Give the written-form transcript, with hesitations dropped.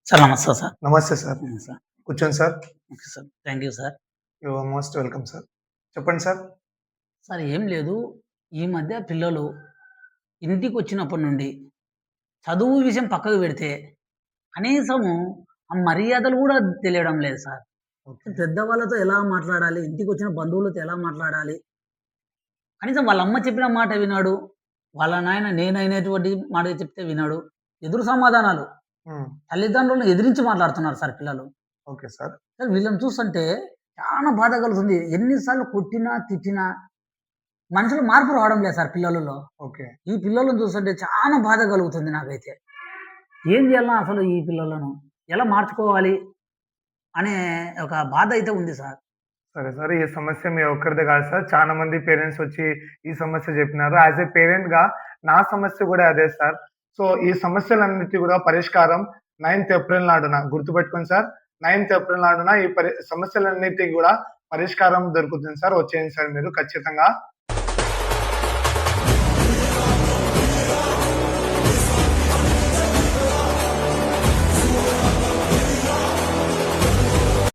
Sir నమస్తే sir. నమస్తే sir. Sir. కూర్చోండి sir. Okay sir. Thank you sir. You are most welcome sir. చెప్పండి sir. Sir ఏం లేదు. ఈ మధ్య పిల్లలు ఇంటికొచ్చినప్పటి నుండి చదువు విషయం పక్కకు పెడితే, కనీసము ఆ మర్యాదలు గూడా తెలియడం లేదు సార్. ఓకే. పెద్దవాళ్ళతో ఎలా మాట్లాడాలి? ఇంటికొచ్చిన బంధువులతో ఎలా మాట్లాడాలి? కనీసం వాళ్ళ అమ్మ చెప్పిన మాట వినడు. వాళ్ళ నాయన నేనైనటువంటి మాట చెప్తే వినడు. ఎదురు సమాధానాలు. హ్మ్. తల్లిదండ్రులను ఎదిరించి మాట్లాడుతున్నారు సార్ పిల్లలు. Okay sir. సార్ వీళ్ళని చూస్తుంటే చానా బాధ కలుగుతుంది. ఎన్ని సార్లు కొట్టినా, తిట్టినా మనుషులు మార్పు రావడం లేదు సార్ పిల్లలలో. ఓకే. ఈ పిల్లలను చూస్తుంటే చాలా బాధ కలుగుతుంది నాకైతే. ఏం చేయాలనా అసలు ఈ పిల్లలను? ఎలా మార్చుకోవాలి? అనే ఒక బాధ అయితే ఉంది సార్. సరే సార్. ఈ సమస్య మీ ఒక్కరిదే కాదు సార్. చాలా మంది పేరెంట్స్ వచ్చి ఈ సమస్య చెప్పినారు. యాస్ ఎ పేరెంట్‌గా నా సమస్య కూడా అదే సార్. సో, ఈ సమస్యలన్నిటి కూడా పరిష్కారం 9థ్ ఏప్రిల్ నాడున గుర్తుపెట్టుకోండి సార్. 9థ్ ఏప్రిల్ నాడున ఈ సమస్యలన్నిటికి కూడా పరిష్కారం దొరుకుతుంది సార్. వచ్చేయండి సార్ మీరు ఖచ్చితంగా.